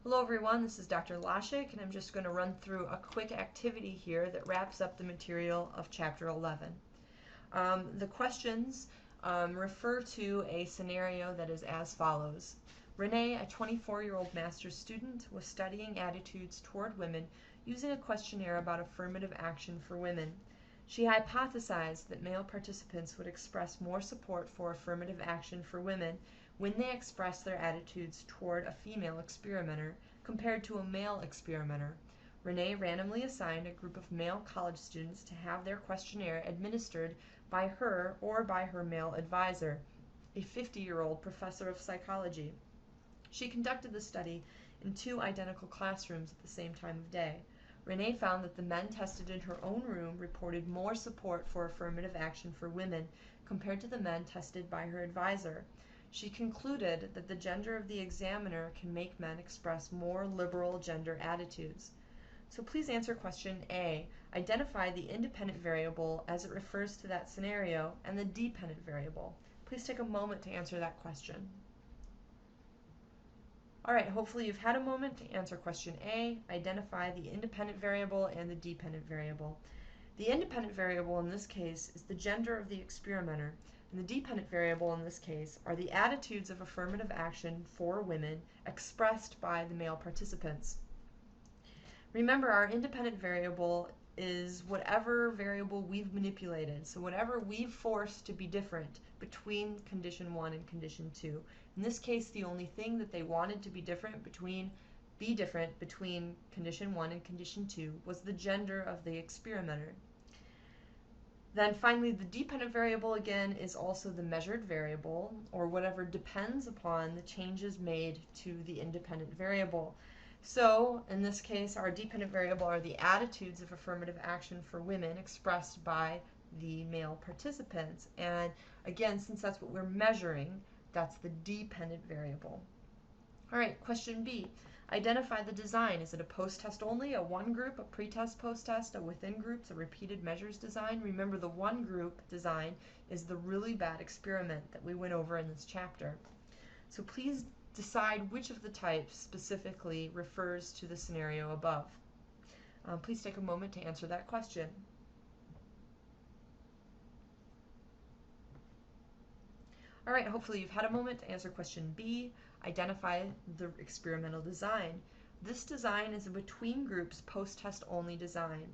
Hello everyone, this is Dr. Lashik, and I'm just going to run through a quick activity here that wraps up the material of Chapter 11. The questions refer to a scenario that is as follows. Renee, a 24-year-old master's student, was studying attitudes toward women using a questionnaire about affirmative action for women. She hypothesized that male participants would express more support for affirmative action for women when they express their attitudes toward a female experimenter compared to a male experimenter. Renee randomly assigned a group of male college students to have their questionnaire administered by her or by her male advisor, a 50-year-old professor of psychology. She conducted the study in 2 identical classrooms at the same time of day. Renee found that the men tested in her own room reported more support for affirmative action for women compared to the men tested by her advisor. She concluded that the gender of the examiner can make men express more liberal gender attitudes. So please answer question A. Identify the independent variable as it refers to that scenario and the dependent variable. Please take a moment to answer that question. Alright, hopefully you've had a moment to answer question A. Identify the independent variable and the dependent variable. The independent variable in this case is the gender of the experimenter, and the dependent variable in this case are the attitudes of affirmative action for women expressed by the male participants. Remember, our independent variable is whatever variable we've manipulated, so whatever we've forced to be different between condition 1 and condition 2. In this case, the only thing that they wanted to be different between condition 1 and condition 2 was the gender of the experimenter. Then finally, the dependent variable again is also the measured variable, or whatever depends upon the changes made to the independent variable. So in this case, our dependent variable are the attitudes of affirmative action for women expressed by the male participants. And again, since that's what we're measuring, that's the dependent variable. All right, question B. Identify the design. Is it a post-test only, a one group, a pre-test, post-test, a within groups, a repeated measures design? Remember, the one group design is the really bad experiment that we went over in this chapter. So please decide which of the types specifically refers to the scenario above. Please take a moment to answer that question. All right, hopefully you've had a moment to answer question B. Identify the experimental design. This design is a between groups post-test only design.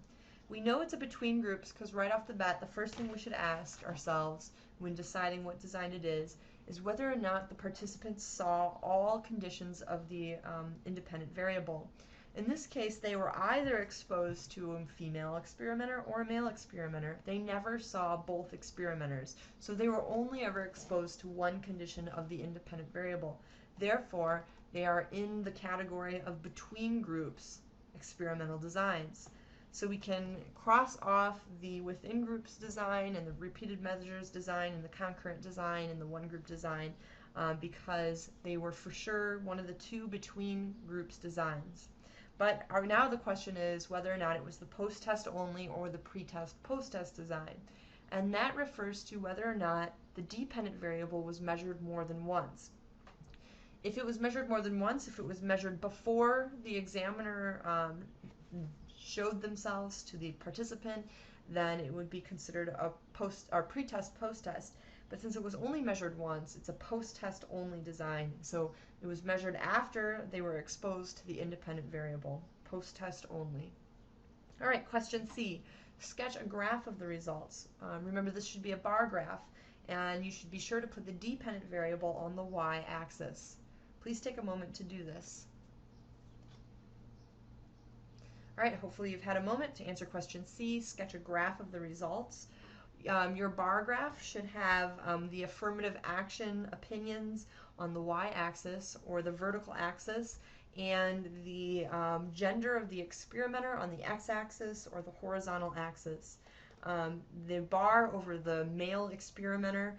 We know it's a between groups because right off the bat, the first thing we should ask ourselves when deciding what design it is whether or not the participants saw all conditions of the independent variable. In this case, they were either exposed to a female experimenter or a male experimenter. They never saw both experimenters, so they were only ever exposed to one condition of the independent variable. Therefore, they are in the category of between groups experimental designs. So we can cross off the within groups design and the repeated measures design and the concurrent design and the one group design because they were for sure one of the 2 between groups designs. But now the question is whether or not it was the post-test only or the pre-test post-test design. And that refers to whether or not the dependent variable was measured more than once. If it was measured more than once, if it was measured before the examiner showed themselves to the participant, then it would be considered a pre-test post-test. But since it was only measured once, it's a post-test only design. So it was measured after they were exposed to the independent variable, post-test only. All right, question C. Sketch a graph of the results. Remember, this should be a bar graph, and you should be sure to put the dependent variable on the y-axis. Please take a moment to do this. All right, hopefully you've had a moment to answer question C. Sketch a graph of the results. Your bar graph should have the affirmative action opinions on the y-axis or the vertical axis, and the gender of the experimenter on the x-axis or the horizontal axis. The bar over the male experimenter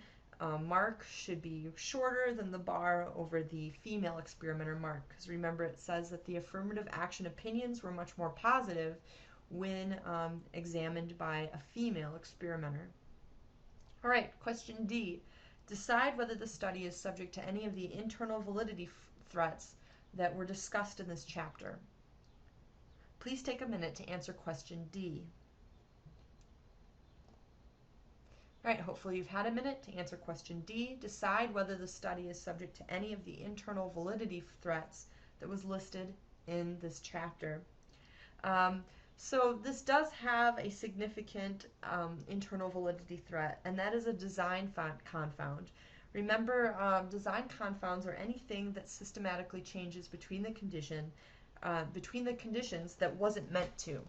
mark should be shorter than the bar over the female experimenter mark, because remember it says that the affirmative action opinions were much more positive when examined by a female experimenter. All right, question D. Decide whether the study is subject to any of the internal validity threats that were discussed in this chapter. Please take a minute to answer question D. All right, hopefully you've had a minute to answer question D. Decide whether the study is subject to any of the internal validity threats that was listed in this chapter. So this does have a significant internal validity threat, and that is a design confound. Remember, design confounds are anything that systematically changes between the conditions that wasn't meant to.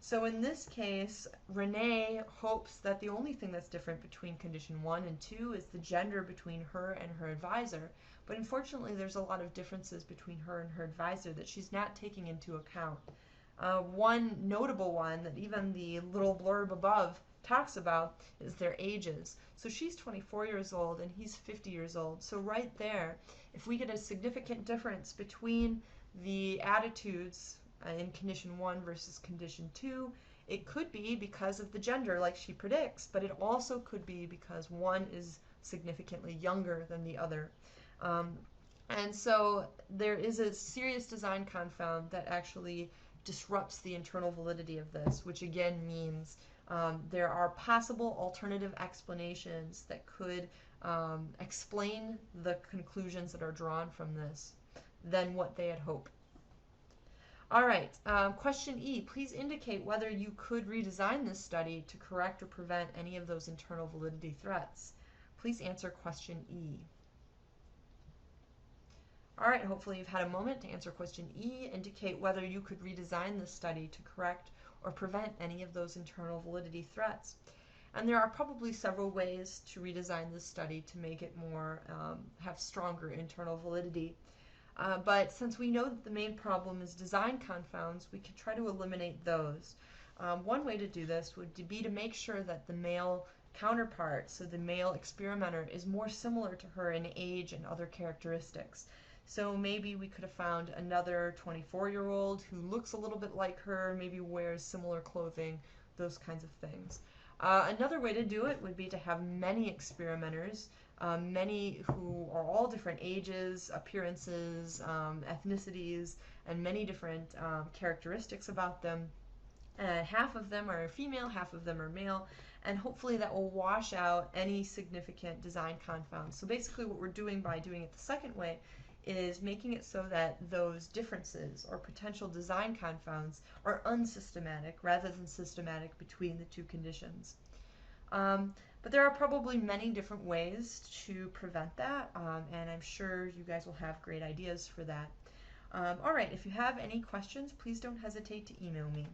So in this case, Renee hopes that the only thing that's different between condition 1 and 2 is the gender between her and her advisor. But unfortunately, there's a lot of differences between her and her advisor that she's not taking into account. One notable one that even the little blurb above talks about is their ages. So she's 24 years old and he's 50 years old. So right there, if we get a significant difference between the attitudes in condition 1 versus condition 2, it could be because of the gender like she predicts, but it also could be because one is significantly younger than the other. And so there is a serious design confound that actually disrupts the internal validity of this, which again means there are possible alternative explanations that could explain the conclusions that are drawn from this than what they had hoped. All right, question E, please indicate whether you could redesign this study to correct or prevent any of those internal validity threats. Please answer question E. All right, hopefully you've had a moment to answer question E. Indicate whether you could redesign this study to correct or prevent any of those internal validity threats. And there are probably several ways to redesign this study to make it more, have stronger internal validity. But since we know that the main problem is design confounds, we could try to eliminate those. One way to do this would be to make sure that the male counterpart, so the male experimenter, is more similar to her in age and other characteristics. So maybe we could have found another 24-year-old who looks a little bit like her, maybe wears similar clothing, those kinds of things. Another way to do it would be to have many experimenters, many who are all different ages, appearances, ethnicities, and many different characteristics about them. Half of them are female, half of them are male, and hopefully that will wash out any significant design confounds. So basically what we're doing by doing it the second way is making it so that those differences or potential design confounds are unsystematic rather than systematic between the two conditions. But there are probably many different ways to prevent that, and I'm sure you guys will have great ideas for that. All right, if you have any questions, please don't hesitate to email me.